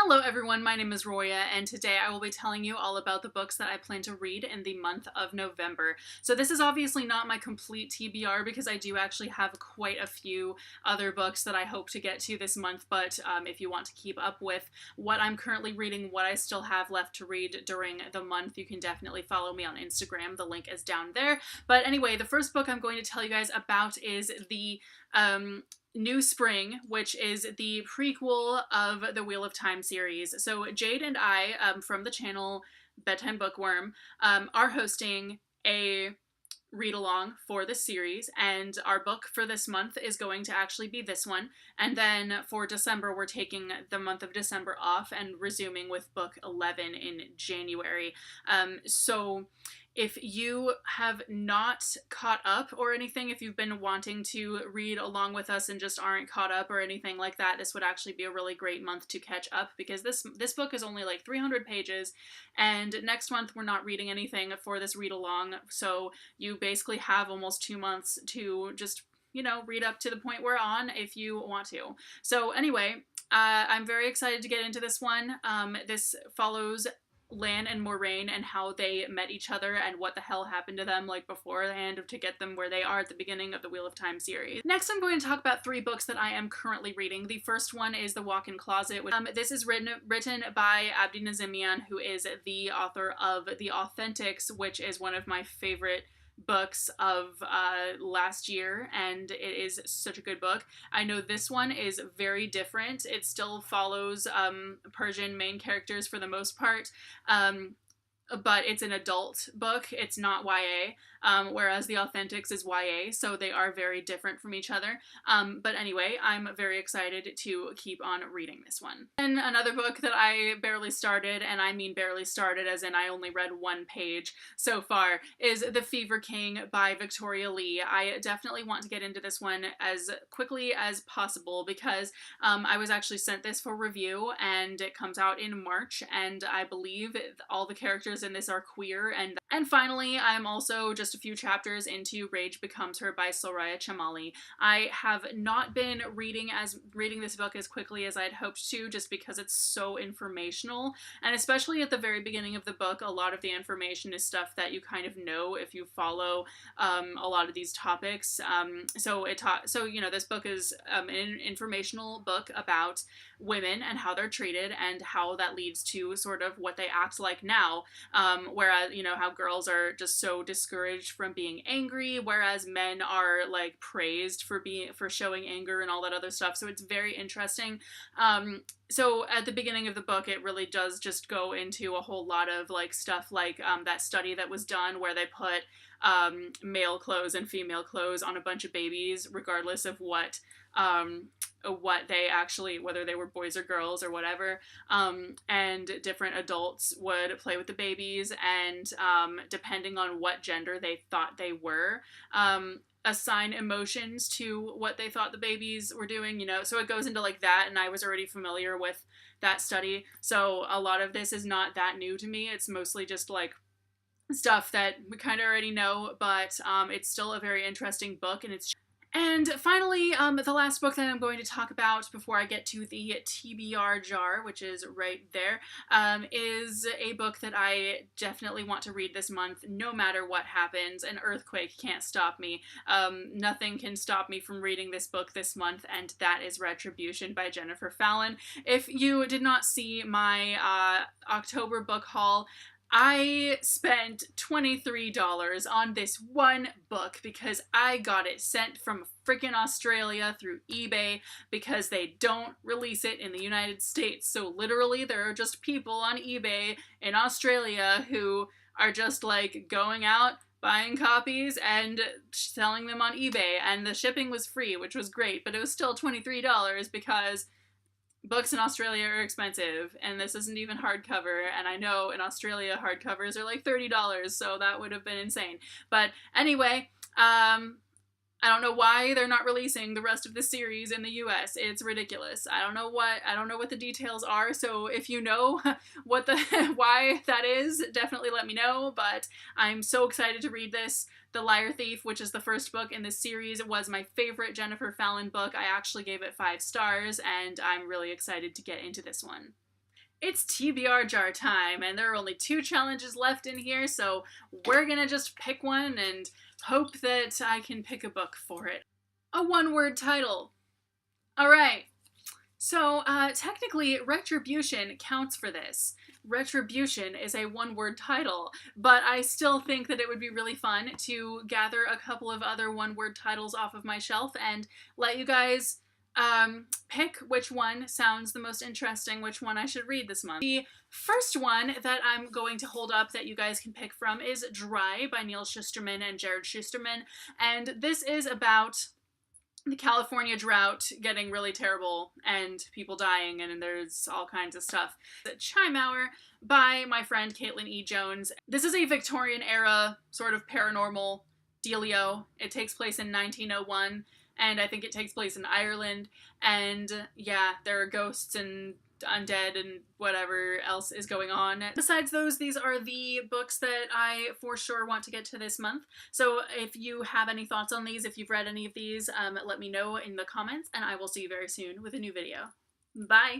Hello everyone, my name is Roya, and today I will be telling you all about the books that I plan to read in the month of November. So this is obviously not my complete TBR because I do actually have quite a few other books that I hope to get to this month, but if you want to keep up with what I'm currently reading, what I still have left to read during the month, you can definitely follow me on Instagram. The link is down there. But anyway, the first book I'm going to tell you guys about is the New Spring, which is the prequel of the Wheel of Time series. So Jade and I, from the channel Bedtime Bookworm, are hosting a read along for this series, and our book for this month is going to actually be this one. And then for December, we're taking the month of December off and resuming with book 11 in January. So if you have not caught up or anything, if you've been wanting to read along with us and just aren't caught up or anything like that, this would actually be a really great month to catch up, because this book is only like 300 pages, and next month we're not reading anything for this read along, so you basically have almost 2 months to just, read up to the point we're on if you want to. So anyway, I'm very excited to get into this one. This follows Lan and Moraine and how they met each other and what the hell happened to them like beforehand to get them where they are at the beginning of the Wheel of Time series. Next, I'm going to talk about 3 books that I am currently reading. The first one is The Walkin Closet. This is written by Abdi Nazimian, who is the author of The Authentics, which is one of my favorite books of last year, and it is such a good book. I know this one is very different. It still follows Persian main characters for the most part, but it's an adult book. It's not YA, whereas The Authentics is YA, so they are very different from each other. But anyway, I'm very excited to keep on reading this one. And another book that I barely started, and I mean barely started as in I only read 1 page so far, is The Fever King by Victoria Lee. I definitely want to get into this one as quickly as possible because I was actually sent this for review, and it comes out in March, and I believe all the characters in this are queer. And finally, I'm also just a few chapters into Rage Becomes Her by Soraya Chamali. I have not been reading this book as quickly as I'd hoped to, just because it's so informational, and especially at the very beginning of the book, a lot of the information is stuff that you kind of know if you follow a lot of these topics. So this book is an informational book about women and how they're treated and how that leads to sort of what they act like now. Whereas, how girls are just so discouraged from being angry, whereas men are like praised for showing anger and all that other stuff. So it's very interesting. So at the beginning of the book, it really does just go into a whole lot of like stuff like that study that was done where they put male clothes and female clothes on a bunch of babies, regardless of what they actually, whether they were boys or girls or whatever, and different adults would play with the babies, and depending on what gender they thought they were, assign emotions to what they thought the babies were doing, so it goes into like that, and I was already familiar with that study, so a lot of this is not that new to me. It's mostly just like stuff that we kind of already know, but it's still a very interesting book, and finally, the last book that I'm going to talk about before I get to the TBR jar, which is right there, is a book that I definitely want to read this month, no matter what happens. An earthquake can't stop me. Nothing can stop me from reading this book this month, and that is Retribution by Jennifer Fallon. If you did not see my October book haul, I spent $23 on this one book because I got it sent from freaking Australia through eBay because they don't release it in the United States. So literally there are just people on eBay in Australia who are just like going out, buying copies and selling them on eBay, and the shipping was free, which was great, but it was still $23 because books in Australia are expensive, and this isn't even hardcover, and I know in Australia hardcovers are like $30, so that would have been insane. But anyway, I don't know why they're not releasing the rest of the series in the US. It's ridiculous. I don't know what the details are, so if you know why that is, definitely let me know, but I'm so excited to read this. The Liar Thief, which is the first book in this series, was my favorite Jennifer Fallon book. I actually gave it 5 stars, and I'm really excited to get into this one. It's TBR Jar Time, and there are only 2 challenges left in here, so we're gonna just pick one and hope that I can pick a book for it. A one-word title. Alright, so technically Retribution counts for this. Retribution is a one-word title, but I still think that it would be really fun to gather a couple of other one-word titles off of my shelf and let you guys pick which one sounds the most interesting, which one I should read this month. The first one that I'm going to hold up that you guys can pick from is Dry by Neil Shusterman and Jared Shusterman, and this is about the California drought getting really terrible and people dying, and there's all kinds of stuff. The Chime Hour by my friend Caitlin E. Jones. This is a Victorian era sort of paranormal dealio. It takes place in 1901, and I think it takes place in Ireland, and yeah, there are ghosts and undead and whatever else is going on. Besides those, these are the books that I for sure want to get to this month. So if you have any thoughts on these, if you've read any of these, let me know in the comments, and I will see you very soon with a new video. Bye!